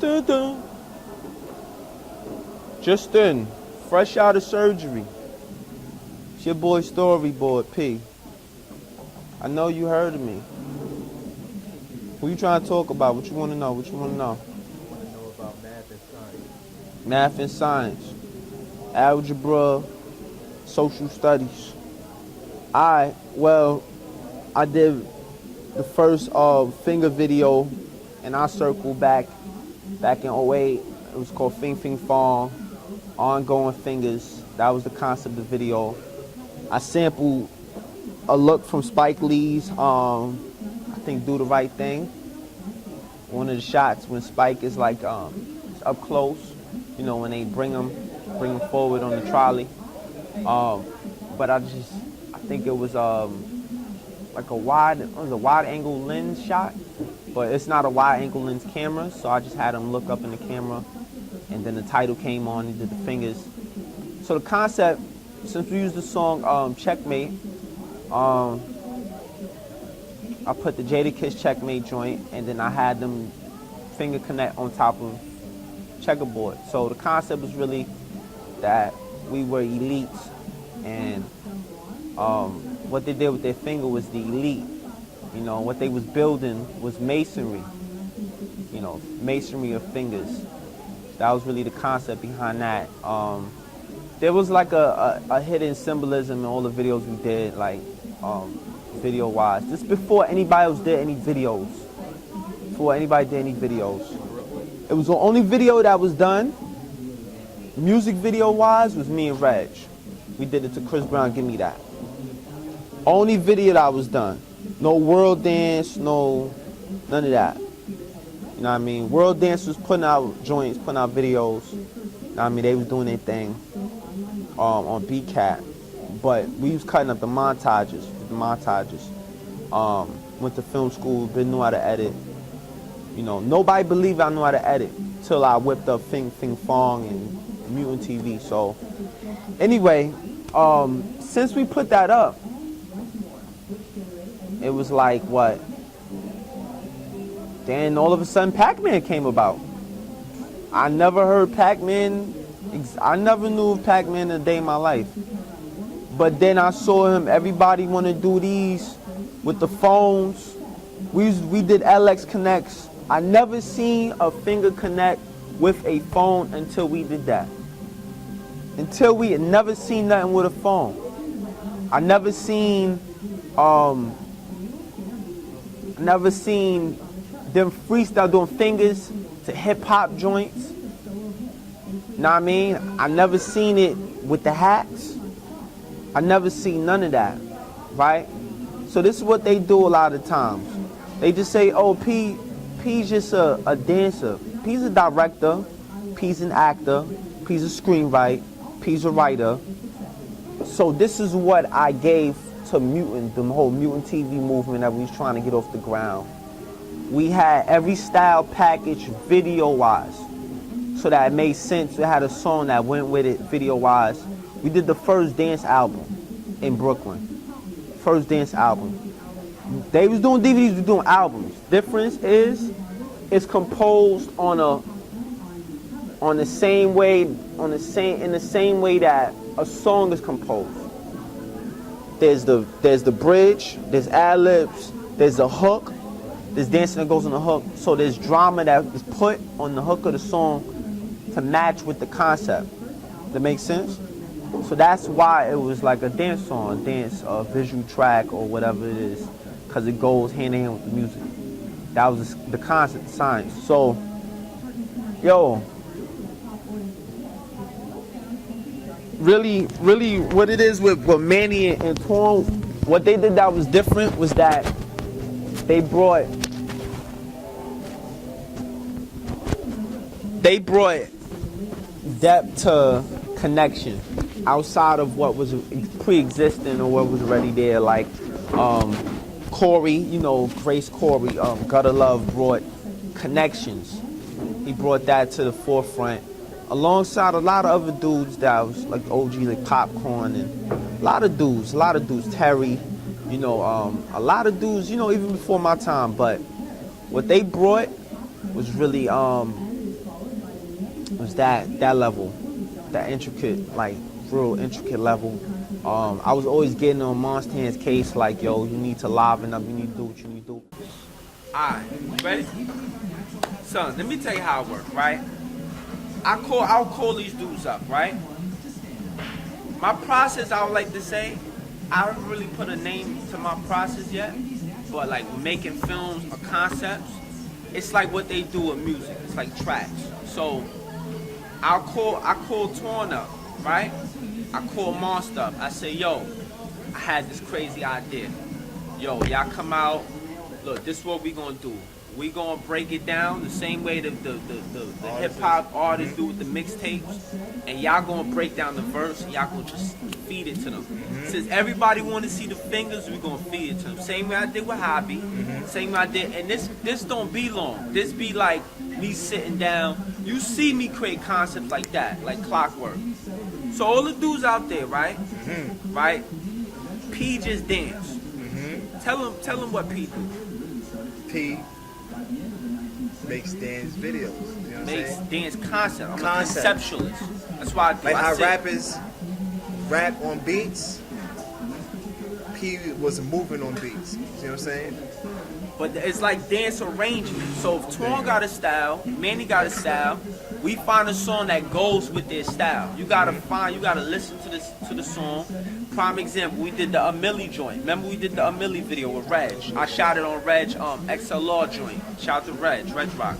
Da Don. Just in, fresh out of surgery. It's your boy Storyboard P. I know you heard of me. Who you trying to talk about? What you want to know? What you want to know? I want to know about math and science. Math and science. Algebra. Social studies. I did the first finger video, and I circled back in 08. It was called Fing Fing Fong, Ongoing Fingers. That was the concept of the video. I sampled a look from Spike Lee's, I think Do the Right Thing. One of the shots when Spike is like up close, you know, when they bring him forward on the trolley. But I think it was like a wide angle lens shot, but it's not a wide angle lens camera, so I just had him look up in the camera, and then the title came on, he did the fingers. So the concept, since we used the song Checkmate, I put the Jadakiss Checkmate joint, and then I had them finger connect on top of checkerboard. So the concept was really that we were elites, and what they did with their finger was the elite. You know, what they was building was masonry. You know, masonry of fingers. That was really the concept behind that. There was like a hidden symbolism in all the videos we did, like video-wise. This is before anybody else did any videos. Before anybody did any videos. It was the only video that was done, music video-wise, was me and Reg. We did it to Chris Brown, Give Me That. Only video that was done. No world dance, none of that. You know what I mean? World dance was putting out joints, putting out videos. You know what I mean? They was doing their thing on BCAT. But we was cutting up the montages. Went to film school, didn't know how to edit. You know, nobody believed I knew how to edit till I whipped up Fing Fing Fong and Mutant TV. So anyway, since we put that up, it was like what? Then all of a sudden Pac-Man came about. I never heard Pac-Man. I never knew of Pac-Man in a day in my life. But then I saw him, everybody want to do these with the phones. We did LX Connects. I never seen a finger connect with a phone until we did that. Until we had never seen nothing with a phone. I never seen them freestyle doing fingers to hip hop joints. Know what I mean? I never seen it with the hats. I never seen none of that, right? So this is what they do a lot of times. They just say, oh, P's just a dancer. P's a director. P's an actor. P's a screenwriter. P's a writer. So this is what I gave to Mutant, the whole Mutant TV movement that we was trying to get off the ground. We had every style package video-wise, so that it made sense. We had a song that went with it video-wise. We did the first dance album in Brooklyn. First dance album. They was doing DVDs, we was doing albums. Difference is, it's composed in the same way that a song is composed. There's the bridge, there's ad-libs, there's a hook, there's dancing that goes on the hook. So there's drama that is put on the hook of the song to match with the concept. That makes sense? So that's why it was like a dance song, a visual track or whatever it is, because it goes hand in hand with the music. That was the concept, the science. So, yo, really what it is with Manny and Twan, what they did that was different was that they brought depth to connection outside of what was pre-existing or what was already there. Like Corey, you know, Grace Corey, Gutter Love brought connections. He brought that to the forefront alongside a lot of other dudes that was like OG, like Popcorn, and a lot of dudes, Terry, you know, a lot of dudes, you know, even before my time. But what they brought was really was that level, that intricate, like real intricate level. I was always getting on Monsta Hands' case, like, yo, you need to liven up, you need to do what you need to do. Alright, you ready? Son, let me tell you how it works, right? I'll call these dudes up, right? My process, I would like to say, I haven't really put a name to my process yet, but like making films or concepts, it's like what they do with music. It's like tracks. So I call Twan up, right? I call Monsta up. I say, yo, I had this crazy idea. Yo, y'all come out. Look, this is what we gonna do. We gonna break it down the same way the hip hop artists do with the mixtapes, and y'all gonna break down the verse, and y'all gonna just feed it to them. Since everybody wanna see the fingers, we gonna feed it to them. Same way I did with Hobby, same way I did, and this don't be long. This be like me sitting down. You see me create concepts like that, like clockwork. So all the dudes out there, right? Right? P just dance. Tell them what P do. P makes dance videos. You know what I'm Makes saying? dance concept. I'm a conceptualist. That's why I do. Like I how sit- rappers rap on beats, P was moving on beats. You know what I'm saying? But it's like dance arrangement. So if Twan got a style, Manny got a style, we find a song that goes with their style. You gotta listen to the song. Prime example, we did the Amilli joint. Remember we did the Amilli video with Reg. I shot it on Reg XLR joint. Shout out to Reg Rock.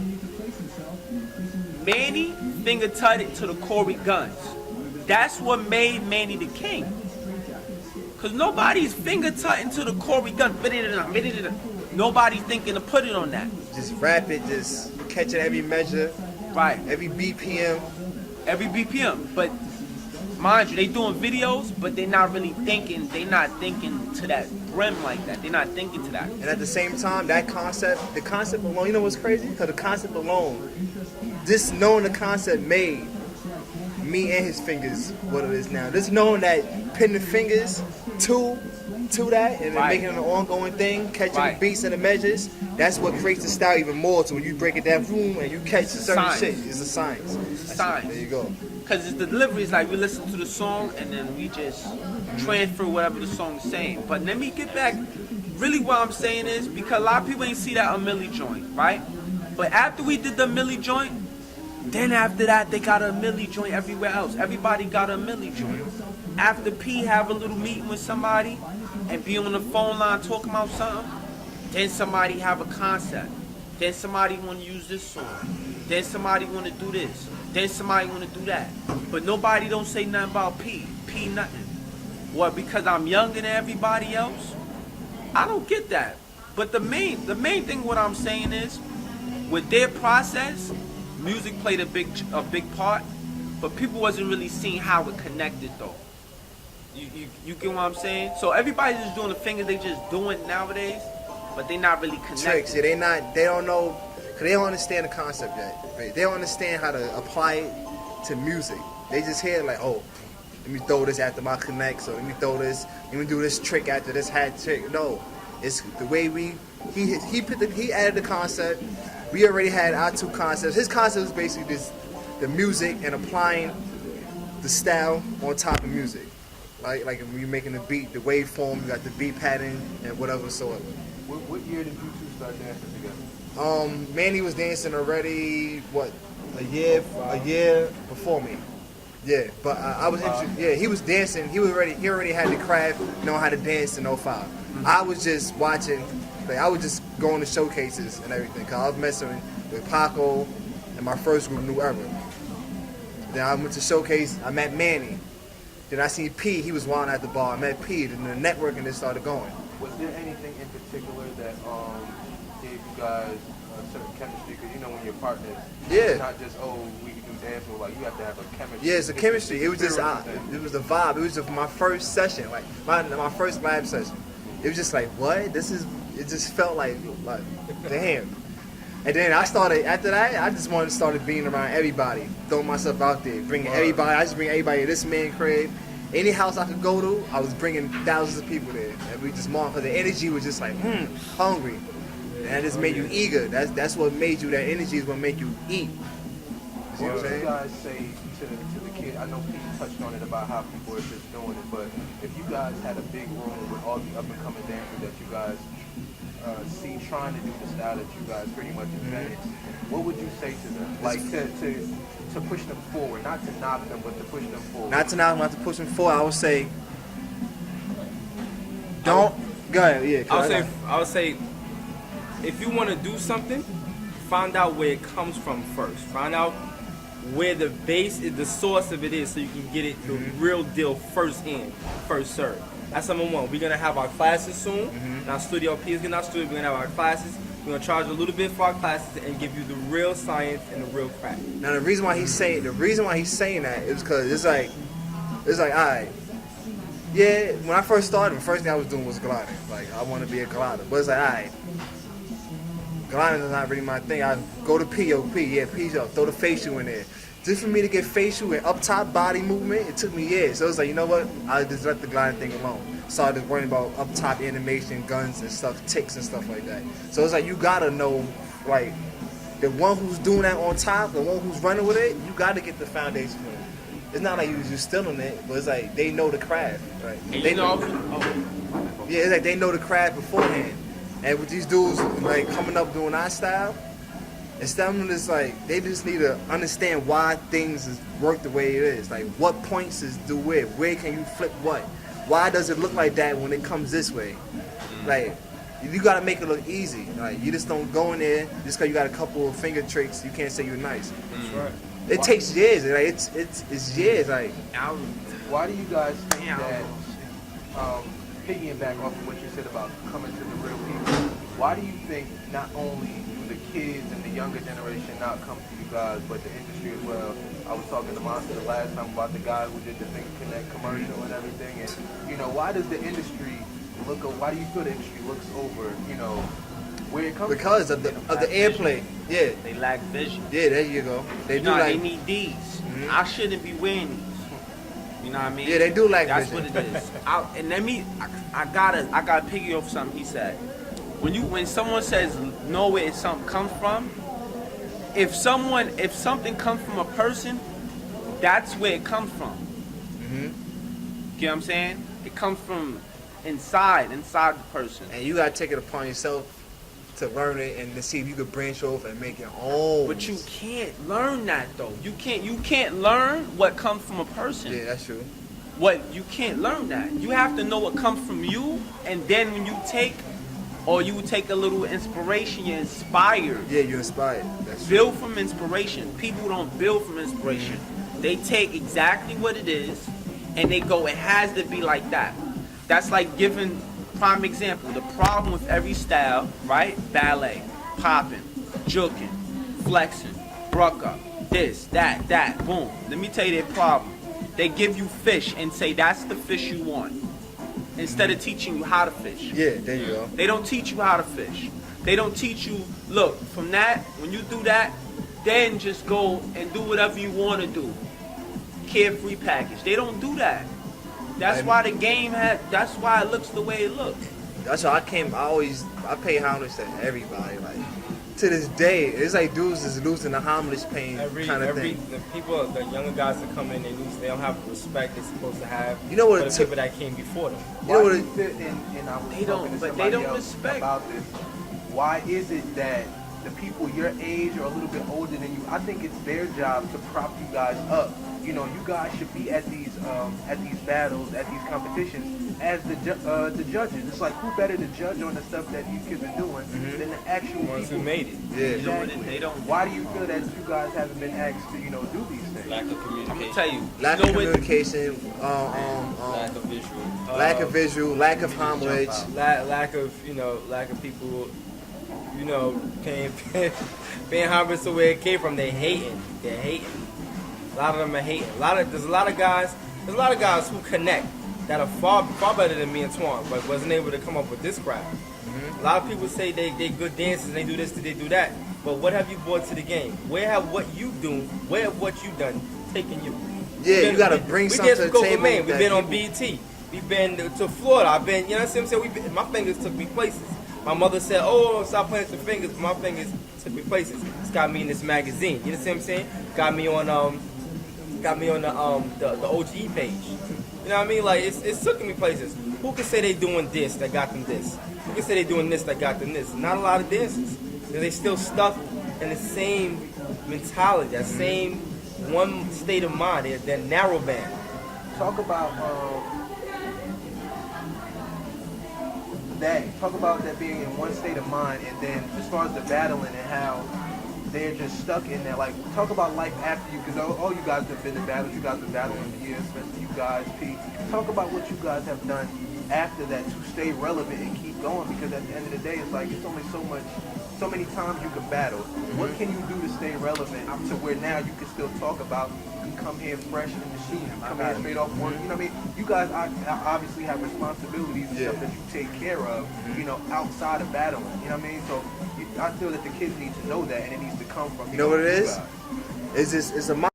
Manny finger tutted to the Corey Guns. That's what made Manny the king. Cause nobody's finger tutting to the Corey Gun. Nobody's thinking to put it on that. Just rap it, just catching every measure, Right. every BPM. Every BPM. But mind you, they doing videos, but they're not really thinking. They're not thinking to that brim like that. They're not thinking to that. And at the same time, that concept, the concept alone, you know what's crazy? Because the concept alone, just knowing the concept made me and his fingers what it is now. Just knowing that putting the fingers to that and then Right. making it an ongoing thing, catching Right. the beats and the measures, that's what creates the style even more. So when you break it down, boom, and you catch certain science. shit, it's a science. It's a science. There you go. Because it's the delivery is like we listen to the song and then we just transfer whatever the song's saying. But let me get back. Really what I'm saying is, because a lot of people ain't see that Amilli joint, right? But after we did the Amilli joint, then after that they got a Amilli joint everywhere else. Everybody got a Amilli joint. After P have a little meeting with somebody and be on the phone line talking about something, then somebody have a concept. Then somebody want to use this song. Then somebody want to do this. Then somebody want to do that. But nobody don't say nothing about P. P nothing. What, because I'm younger than everybody else? I don't get that. But the main thing what I'm saying is, with their process, music played a big part, but people wasn't really seeing how it connected though. You get what I'm saying? So everybody's just doing the finger, they just doing it nowadays, but they not really connected. Tricks, yeah, they don't know, because they don't understand the concept yet. Right? They don't understand how to apply it to music. They just hear like, oh, let me throw this after my connect, so let me throw this, let me do this trick after this hat trick. No, it's the way he added the concept. We already had our two concepts. His concept was basically just the music and applying the style on top of music. Like when you're making the beat, the waveform, you got the beat pattern and whatever sort. What year did you two start dancing together? Manny was dancing already, what, a year before me. Yeah, but I was interested. Yeah, he was dancing. He already had the craft, know how to dance in 05. I was just watching. Like, I was just going to showcases and everything. Cause I was messing with Paco and my first group, New Era. Then I went to showcase. I met Manny. Then I seen P. He was wilding at the bar. I met P. Then the networking just started going. Was there anything in particular that gave you guys a certain chemistry? Because you know when you're partners, Yeah. it's not just, oh, we can do dance, but like you have to have a chemistry. Yeah, it's a chemistry. It was just, spiritual thing. it was the vibe. It was just my first session, like my first live session. It was just like, what? It just felt like damn. And then after that, I just wanted to start being around everybody, throwing myself out there, bringing everybody. I just bring everybody to this man crib. Any house I could go to, I was bringing thousands of people there. And we just marked, because the energy was just like, hungry. And that just made you eager. That's what made you, that energy is what make you eat. See what I'm What would you saying? guys say to the kid? I know Pete touched on it about how people are just doing it, but if you guys had a big room with all the up and coming dancers that you guys see trying to do the style that you guys pretty much invented, what would you say to them? Like to push them forward, not to knock them, but to push them forward. Not to knock them, not to push them forward. I would say, don't. Go ahead. Yeah. I would say, if you want to do something, find out where it comes from first. Find out where the base is, the source of it is, so you can get it the real deal first in, first serve. That's number one. We're gonna have our classes soon. Now Studio P is getting our studio. We're gonna have our classes. We're gonna charge a little bit for our classes and give you the real science and the real craft. Now the reason why he's saying that is because it's like, all right. Yeah, when I first started, the first thing I was doing was gliding. Like, I want to be a glider. But it's like, all right, gliding is not really my thing. I go to P, P's up, throw the facial in there. Just for me to get facial and up top body movement, it took me years. So it's like, you know what? I just let the gliding thing alone. Started worrying about up top animation, guns and stuff, ticks and stuff like that. So it's like, you gotta know, like, the one who's doing that on top, the one who's running with it, you gotta get the foundation for it. It's not like you're just stealing it, but it's like they know the craft, right? They know. Yeah, it's like they know the craft beforehand. And with these dudes like coming up doing our style, instead of them just like they just need to understand why things work the way it is. Like what points is do where can you flip what? Why does it look like that when it comes this way? Like you gotta make it look easy. Like you just don't go in there just because you got a couple of finger tricks. You can't say you're nice. That's right. It takes years. Like it's years. Like Why do you guys think that, piggyback off of what you said about coming to the real people, why do you think not only do the kids and the younger generation not come to you guys, but the industry as well? I was talking to Monsta the last time about the guy who did the Finger Connect commercial and everything, and, you know, why does the industry why do you feel the industry looks over, you know, where it comes because from? of the airplay. Yeah. They lack vision. Yeah, there you go. They do They like need these. I shouldn't be wearing these. You know what I mean? Yeah, they do like That's vision. what it is. I gotta piggy off something he said. When someone says know where something comes from, if something comes from a person, that's where it comes from. You know what I'm saying? It comes from inside the person. And you gotta take it upon yourself to learn it and to see if you could branch off and make your own. But you can't learn that though. You can't learn what comes from a person. Yeah, that's true. You can't learn that. You have to know what comes from you, and then when you take a little inspiration, you're inspired. Yeah, you're inspired. That's true. Build from inspiration. People don't build from inspiration. They take exactly what it is and they go, it has to be like that. That's like giving prime example. The problem with every style, right? Ballet, popping, juking, flexing, brucka, this, that, boom. Let me tell you their problem. They give you fish and say that's the fish you want, instead of teaching you how to fish. Yeah, there you go. They don't teach you how to fish. They don't teach you, look, from that, when you do that, then just go and do whatever you want to do. Carefree package. They don't do that. That's why the game that's why it looks the way it looks. That's why I pay homage to everybody. Like to this day, it's like dudes is losing the homage pain kind of thing. The younger guys that come in, they don't have the respect they're supposed to have. You know what for it the took? people that came before them. You know what And I was They don't- talking to but somebody they don't else respect. about this. Why is it that the people your age or a little bit older than you, I think it's their job to prop you guys up. You know, you guys should be at these battles, at these competitions as the judges. It's like, who better to judge on the stuff that these kids are doing than the actual Ones people who made it. Yeah. Exactly. They don't. Why do you feel that you guys haven't been asked to, do these things? Lack of I'm communication. gonna tell you. Lack you of know what? communication, Lack of visual. lack of visual, lack of homage. Lack of people, paying homage to where it came from. They're hating. A lot of them are hating. There's a lot of guys who connect that are far better than me and Twan, but wasn't able to come up with this craft. A lot of people say they good dancers and they do this, they do that. But what have you brought to the game? Where have what you've done taken you? Yeah, you gotta bring something to the table. We've been on BT. We've been to Florida. I've been, you know what I'm saying? My fingers took me places. My mother said, "Oh, stop playing with your fingers." But my fingers took me places. It's got me in this magazine. You know what I'm saying? Got me on the OGE page. You know what I mean? Like it's took me places. Who can say they doing this that got them this? Who can say they doing this that got them this? Not a lot of dancers. They still stuck in the same mentality, that same one state of mind, that narrow band. Talk about that being in one state of mind, and then as far as the battling and how they're just stuck in there. Like, talk about life after you, because all you guys have been in battles. You guys have been battling for years, especially you guys, P. Talk about what you guys have done after that to stay relevant and keep going, because at the end of the day, it's like it's only so many times you can battle. What can you do to stay relevant to where now you can still talk about you come here fresh in the shoes, you come here straight off work, you know what I mean? You guys obviously have responsibilities and stuff that you take care of, you know, outside of battling, you know what I mean? So I feel that the kids need to know that, and it needs to come from You know what it is? It's a